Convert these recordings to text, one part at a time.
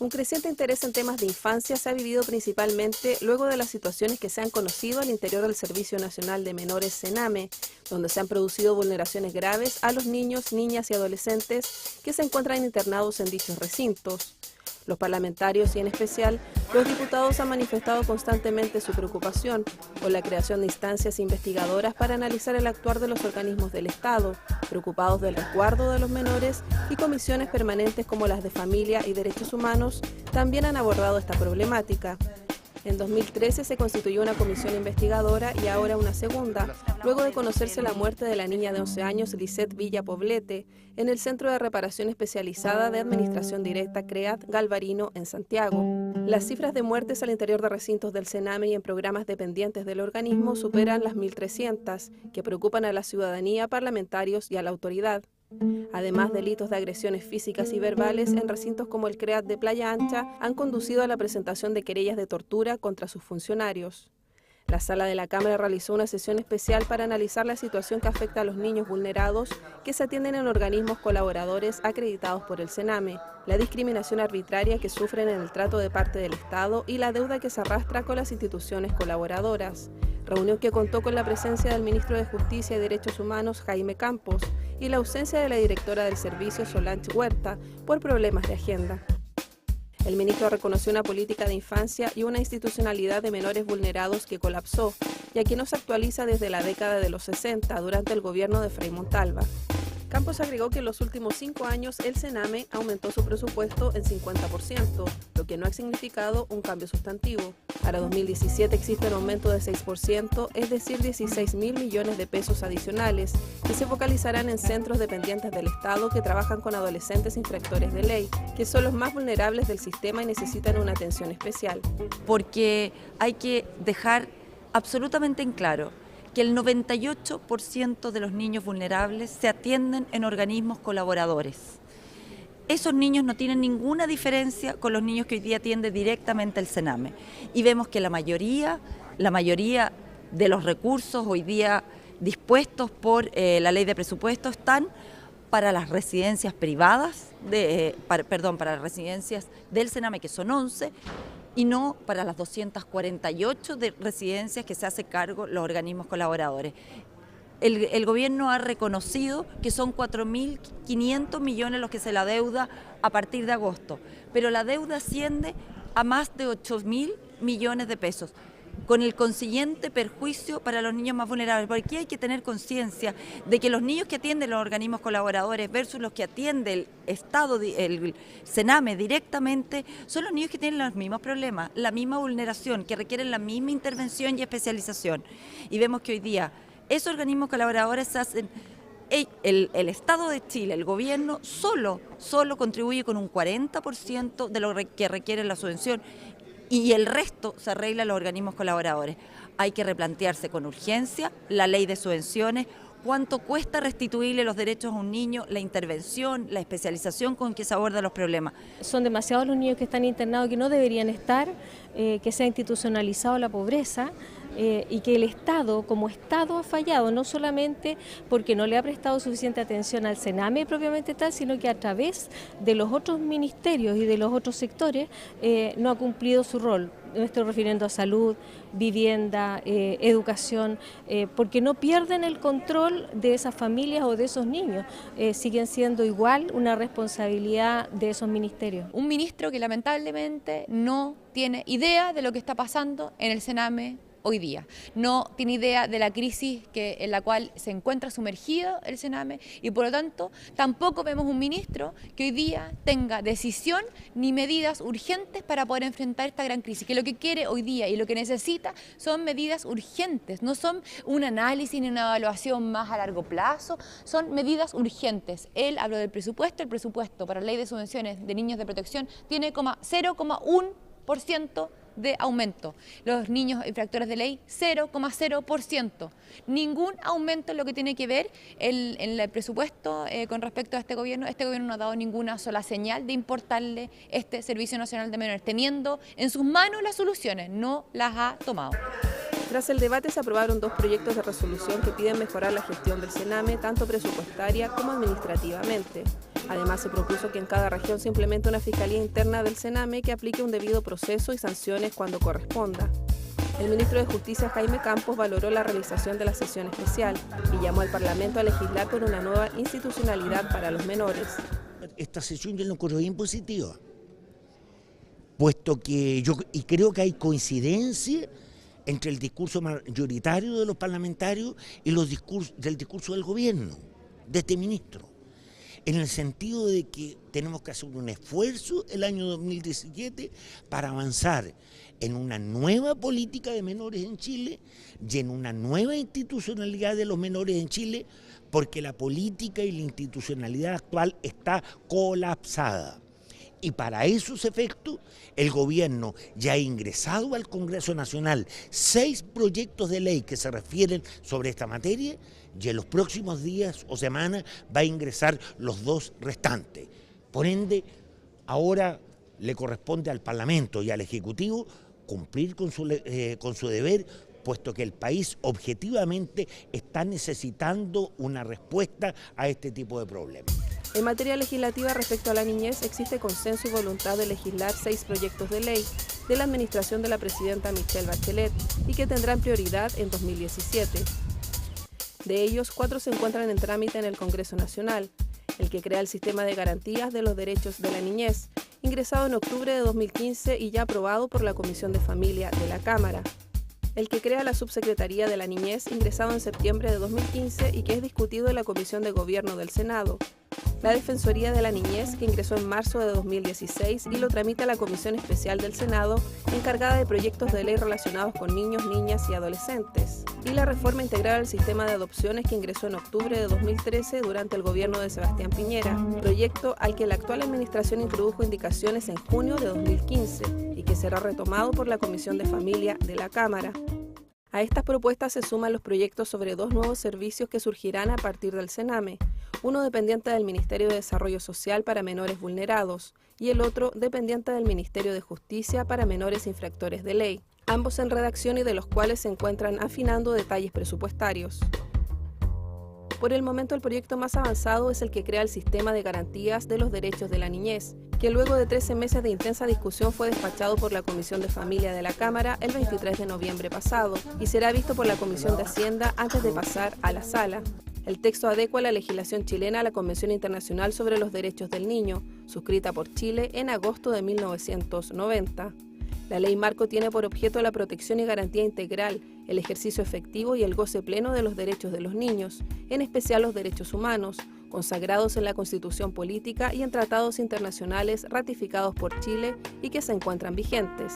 Un creciente interés en temas de infancia se ha vivido principalmente luego de las situaciones que se han conocido al interior del Servicio Nacional de Menores Sename, donde se han producido vulneraciones graves a los niños, niñas y adolescentes que se encuentran internados en dichos recintos. Los parlamentarios y en especial los diputados han manifestado constantemente su preocupación por la creación de instancias investigadoras para analizar el actuar de los organismos del Estado, preocupados del resguardo de los menores, y comisiones permanentes como las de Familia y Derechos Humanos también han abordado esta problemática. En 2013 se constituyó una comisión investigadora y ahora una segunda, luego de conocerse la muerte de la niña de 11 años, Lisette Villa Poblete, en el Centro de Reparación Especializada de Administración Directa CREAT Galvarino en Santiago. Las cifras de muertes al interior de recintos del Sename y en programas dependientes del organismo superan las 1.300, que preocupan a la ciudadanía, parlamentarios y a la autoridad. Además, delitos de agresiones físicas y verbales en recintos como el CREAT de Playa Ancha han conducido a la presentación de querellas de tortura contra sus funcionarios. La Sala de la Cámara realizó una sesión especial para analizar la situación que afecta a los niños vulnerados que se atienden en organismos colaboradores acreditados por el Sename, la discriminación arbitraria que sufren en el trato de parte del Estado y la deuda que se arrastra con las instituciones colaboradoras. Reunión que contó con la presencia del ministro de Justicia y Derechos Humanos, Jaime Campos, y la ausencia de la directora del servicio, Solange Huerta, por problemas de agenda. El ministro reconoció una política de infancia y una institucionalidad de menores vulnerados que colapsó, ya que no se actualiza desde la década de los 60, durante el gobierno de Frei Montalva. Campos agregó que en los últimos 5 años el Sename aumentó su presupuesto en 50%, lo que no ha significado un cambio sustantivo. Para 2017 existe un aumento de 6%, es decir, 16.000 millones de pesos adicionales, que se focalizarán en centros dependientes del Estado que trabajan con adolescentes infractores de ley, que son los más vulnerables del sistema y necesitan una atención especial. Porque hay que dejar absolutamente en claro que el 98% de los niños vulnerables se atienden en organismos colaboradores. Esos niños no tienen ninguna diferencia con los niños que hoy día atiende directamente el Sename. Y vemos que la mayoría de los recursos hoy día dispuestos por la ley de presupuesto están para las residencias privadas, para las residencias del Sename, que son 11, y no para las 248 de residencias que se hace cargo los organismos colaboradores. El gobierno ha reconocido que son 4.500 millones los que se la deuda a partir de agosto, pero la deuda asciende a más de 8.000 millones de pesos, con el consiguiente perjuicio para los niños más vulnerables. Porque aquí hay que tener conciencia de que los niños que atienden los organismos colaboradores versus los que atiende el Estado, el Sename directamente, son los niños que tienen los mismos problemas, la misma vulneración, que requieren la misma intervención y especialización. Y vemos que hoy día esos organismos colaboradores hacen... El Estado de Chile, el gobierno, solo contribuye con un 40% de lo que requiere la subvención, y el resto se arregla en los organismos colaboradores. Hay que replantearse con urgencia la ley de subvenciones, cuánto cuesta restituirle los derechos a un niño, la intervención, la especialización con que se abordan los problemas. Son demasiados los niños que están internados que no deberían estar, que se ha institucionalizado la pobreza. Y que el Estado, como Estado, ha fallado, no solamente porque no le ha prestado suficiente atención al Sename propiamente tal, sino que a través de los otros ministerios y de los otros sectores no ha cumplido su rol. Me estoy refiriendo a salud, vivienda, educación, porque no pierden el control de esas familias o de esos niños, siguen siendo igual una responsabilidad de esos ministerios. Un ministro que lamentablemente no tiene idea de lo que está pasando en el Sename hoy día. No tiene idea de la crisis en la cual se encuentra sumergido el Sename, y por lo tanto tampoco vemos un ministro que hoy día tenga decisión ni medidas urgentes para poder enfrentar esta gran crisis, que lo que quiere hoy día y lo que necesita son medidas urgentes, no son un análisis ni una evaluación más a largo plazo, son medidas urgentes. Él habló del presupuesto, el presupuesto para la ley de subvenciones de niños de protección tiene 0,1% de aumento. Los niños infractores de ley, 0,0%. Ningún aumento en lo que tiene que ver en el presupuesto con respecto a este gobierno. Este gobierno no ha dado ninguna sola señal de importarle este Servicio Nacional de Menores, teniendo en sus manos las soluciones, no las ha tomado. Tras el debate se aprobaron 2 proyectos de resolución que piden mejorar la gestión del Sename, tanto presupuestaria como administrativamente. Además, se propuso que en cada región se implemente una fiscalía interna del Sename que aplique un debido proceso y sanciones cuando corresponda. El ministro de Justicia, Jaime Campos, valoró la realización de la sesión especial y llamó al Parlamento a legislar por una nueva institucionalidad para los menores. Esta sesión yo la encuentro bien positiva, puesto que creo que hay coincidencia entre el discurso mayoritario de los parlamentarios y del discurso del gobierno, de este ministro, en el sentido de que tenemos que hacer un esfuerzo el año 2017 para avanzar en una nueva política de menores en Chile y en una nueva institucionalidad de los menores en Chile, porque la política y la institucionalidad actual está colapsada. Y para esos efectos, el gobierno ya ha ingresado al Congreso Nacional 6 proyectos de ley que se refieren sobre esta materia y en los próximos días o semanas va a ingresar los 2 restantes. Por ende, ahora le corresponde al Parlamento y al Ejecutivo cumplir con su deber, puesto que el país objetivamente está necesitando una respuesta a este tipo de problemas. En materia legislativa respecto a la niñez existe consenso y voluntad de legislar 6 proyectos de ley de la administración de la presidenta Michelle Bachelet y que tendrán prioridad en 2017. De ellos, 4 se encuentran en trámite en el Congreso Nacional: el que crea el sistema de garantías de los derechos de la niñez, ingresado en octubre de 2015 y ya aprobado por la Comisión de Familia de la Cámara; el que crea la Subsecretaría de la Niñez, ingresado en septiembre de 2015 y que es discutido en la Comisión de Gobierno del Senado; la Defensoría de la Niñez, que ingresó en marzo de 2016 y lo tramita la Comisión Especial del Senado, encargada de proyectos de ley relacionados con niños, niñas y adolescentes; y la Reforma Integral al Sistema de Adopciones, que ingresó en octubre de 2013 durante el gobierno de Sebastián Piñera, proyecto al que la actual administración introdujo indicaciones en junio de 2015 y que será retomado por la Comisión de Familia de la Cámara. A estas propuestas se suman los proyectos sobre 2 nuevos servicios que surgirán a partir del Sename, uno dependiente del Ministerio de Desarrollo Social para menores vulnerados y el otro dependiente del Ministerio de Justicia para menores infractores de ley, ambos en redacción y de los cuales se encuentran afinando detalles presupuestarios. Por el momento, el proyecto más avanzado es el que crea el sistema de garantías de los derechos de la niñez, que luego de 13 meses de intensa discusión fue despachado por la Comisión de Familia de la Cámara el 23 de noviembre pasado y será visto por la Comisión de Hacienda antes de pasar a la sala. El texto adecua la legislación chilena a la Convención Internacional sobre los Derechos del Niño, suscrita por Chile en agosto de 1990. La ley marco tiene por objeto la protección y garantía integral, el ejercicio efectivo y el goce pleno de los derechos de los niños, en especial los derechos humanos, consagrados en la Constitución Política y en tratados internacionales ratificados por Chile y que se encuentran vigentes.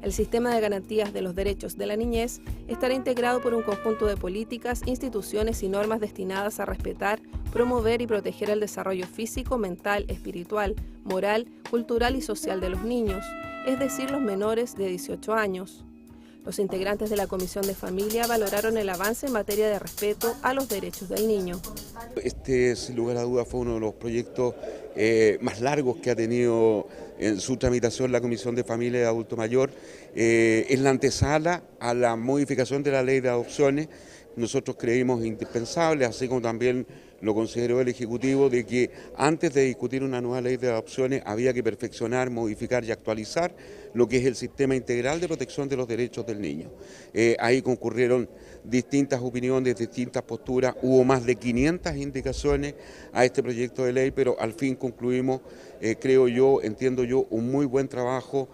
El sistema de garantías de los derechos de la niñez estará integrado por un conjunto de políticas, instituciones y normas destinadas a respetar, promover y proteger el desarrollo físico, mental, espiritual, moral, cultural y social de los niños, es decir, los menores de 18 años. Los integrantes de la Comisión de Familia valoraron el avance en materia de respeto a los derechos del niño. Este, sin lugar a dudas, fue uno de los proyectos más largos que ha tenido en su tramitación la Comisión de Familia y Adulto Mayor. Es la antesala a la modificación de la ley de adopciones. Nosotros creímos indispensable, así como también lo consideró el Ejecutivo, de que antes de discutir una nueva ley de adopciones había que perfeccionar, modificar y actualizar lo que es el sistema integral de protección de los derechos del niño. Ahí concurrieron distintas opiniones, distintas posturas, hubo más de 500 indicaciones a este proyecto de ley, pero al fin concluimos, creo yo, entiendo yo, un muy buen trabajo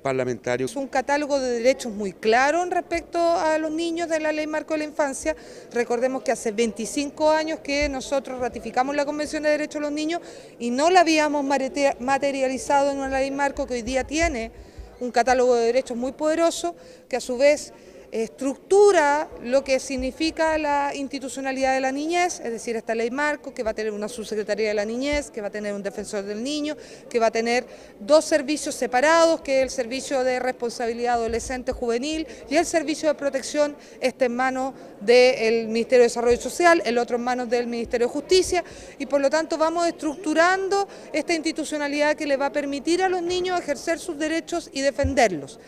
parlamentario. Es un catálogo de derechos muy claro en respecto a los niños de la Ley Marco de la Infancia. Recordemos que hace 25 años que nosotros ratificamos la Convención de Derechos de los Niños y no la habíamos materializado en una Ley Marco que hoy día tiene un catálogo de derechos muy poderoso, que a su vez estructura lo que significa la institucionalidad de la niñez, es decir, esta ley marco que va a tener una subsecretaría de la niñez, que va a tener un defensor del niño, que va a tener 2 servicios separados, que es el servicio de responsabilidad adolescente juvenil y el servicio de protección, en manos del Ministerio de Desarrollo Social, el otro en manos del Ministerio de Justicia, y por lo tanto vamos estructurando esta institucionalidad que le va a permitir a los niños ejercer sus derechos y defenderlos.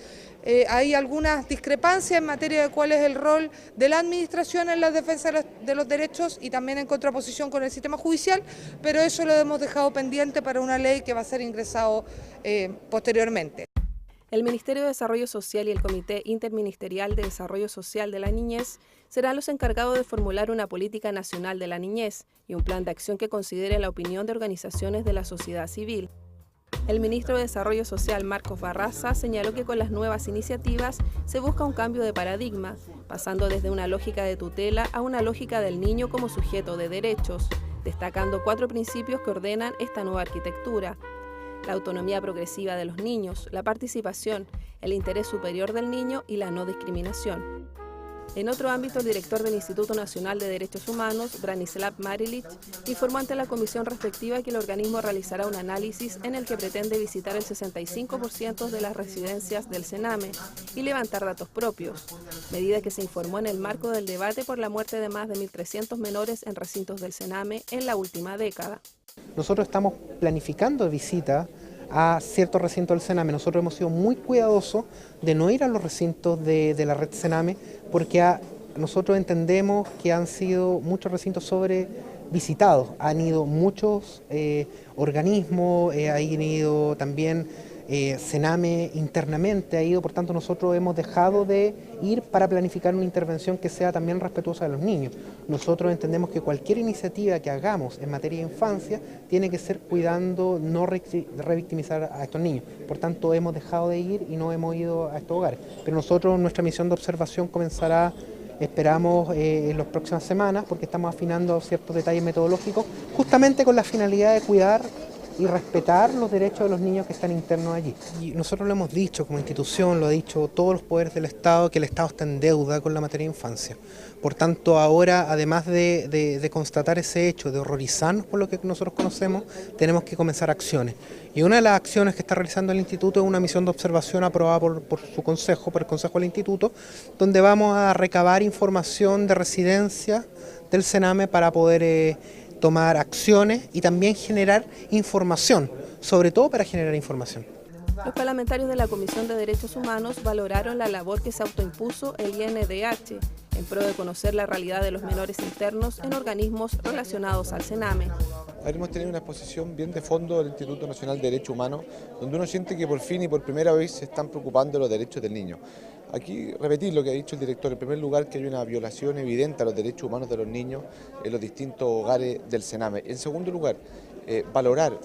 hay algunas discrepancias en materia de cuál es el rol de la administración en la defensa de los derechos y también en contraposición con el sistema judicial, pero eso lo hemos dejado pendiente para una ley que va a ser ingresado posteriormente. El Ministerio de Desarrollo Social y el Comité Interministerial de Desarrollo Social de la Niñez serán los encargados de formular una política nacional de la niñez y un plan de acción que considere la opinión de organizaciones de la sociedad civil. El ministro de Desarrollo Social, Marcos Barraza, señaló que con las nuevas iniciativas se busca un cambio de paradigma, pasando desde una lógica de tutela a una lógica del niño como sujeto de derechos, destacando 4 principios que ordenan esta nueva arquitectura: la autonomía progresiva de los niños, la participación, el interés superior del niño y la no discriminación. En otro ámbito, el director del Instituto Nacional de Derechos Humanos, Branislav Marilich, informó ante la comisión respectiva que el organismo realizará un análisis en el que pretende visitar el 65% de las residencias del Sename y levantar datos propios, medida que se informó en el marco del debate por la muerte de más de 1.300 menores en recintos del Sename en la última década. Nosotros estamos planificando visitas a ciertos recintos del Sename. Nosotros hemos sido muy cuidadosos de no ir a los recintos de la red Sename porque nosotros entendemos que han sido muchos recintos sobrevisitados. Han ido muchos organismos, han ido también Sename internamente, ha ido, por tanto nosotros hemos dejado de ir para planificar una intervención que sea también respetuosa de los niños. Nosotros entendemos que cualquier iniciativa que hagamos en materia de infancia tiene que ser cuidando no revictimizar a estos niños. Por tanto hemos dejado de ir y no hemos ido a estos hogares. Pero nosotros, nuestra misión de observación comenzará, esperamos, en las próximas semanas, porque estamos afinando ciertos detalles metodológicos, justamente con la finalidad de cuidar y respetar los derechos de los niños que están internos allí. Y nosotros lo hemos dicho como institución, lo ha dicho todos los poderes del Estado, que el Estado está en deuda con la materia de infancia. Por tanto, ahora, además de constatar ese hecho, de horrorizarnos por lo que nosotros conocemos, tenemos que comenzar acciones. Y una de las acciones que está realizando el Instituto es una misión de observación aprobada por su consejo, por el Consejo del Instituto, donde vamos a recabar información de residencia del Sename para poder tomar acciones y también generar información, sobre todo para generar información. Los parlamentarios de la Comisión de Derechos Humanos valoraron la labor que se autoimpuso el INDH en pro de conocer la realidad de los menores internos en organismos relacionados al Sename. Hemos tenido una exposición bien de fondo del Instituto Nacional de Derechos Humanos, donde uno siente que por fin y por primera vez se están preocupando de los derechos del niño. Aquí repetir lo que ha dicho el director, en primer lugar que hay una violación evidente a los derechos humanos de los niños en los distintos hogares del Sename. En segundo lugar, valorar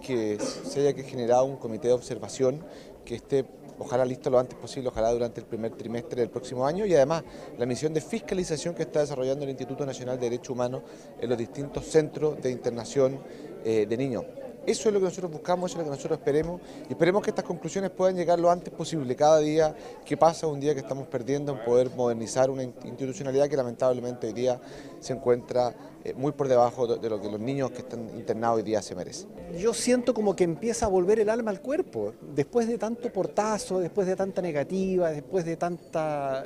que se haya generado un comité de observación que esté ojalá listo lo antes posible, ojalá durante el primer trimestre del próximo año, y además la misión de fiscalización que está desarrollando el Instituto Nacional de Derechos Humanos en los distintos centros de internación de niños. Eso es lo que nosotros buscamos, eso es lo que nosotros esperemos, y esperemos que estas conclusiones puedan llegar lo antes posible. Cada día que pasa, un día que estamos perdiendo en poder modernizar una institucionalidad que lamentablemente hoy día se encuentra muy por debajo de lo que los niños que están internados hoy día se merecen. Yo siento como que empieza a volver el alma al cuerpo, después de tanto portazo, después de tanta negativa, después de tanta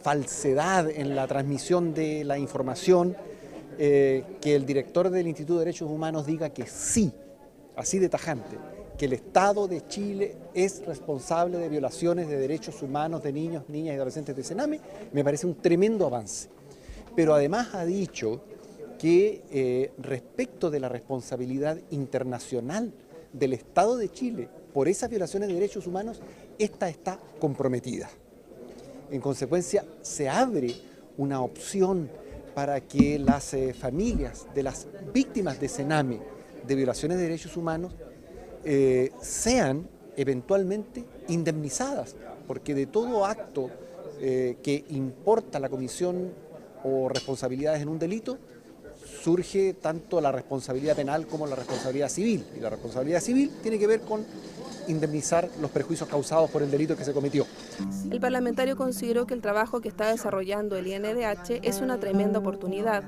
falsedad en la transmisión de la información. Que el director del Instituto de Derechos Humanos diga que sí, así de tajante, que el Estado de Chile es responsable de violaciones de derechos humanos de niños, niñas y adolescentes de Sename, me parece un tremendo avance. Pero además ha dicho que respecto de la responsabilidad internacional del Estado de Chile por esas violaciones de derechos humanos, esta está comprometida. En consecuencia, se abre una opción para que las familias de las víctimas de Sename de violaciones de derechos humanos sean eventualmente indemnizadas, porque de todo acto que importa la comisión o responsabilidades en un delito, surge tanto la responsabilidad penal como la responsabilidad civil, y la responsabilidad civil tiene que ver con indemnizar los perjuicios causados por el delito que se cometió. El parlamentario consideró que el trabajo que está desarrollando el INDH es una tremenda oportunidad,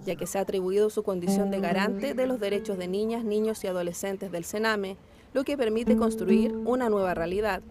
ya que se ha atribuido su condición de garante de los derechos de niñas, niños y adolescentes del Sename, lo que permite construir una nueva realidad.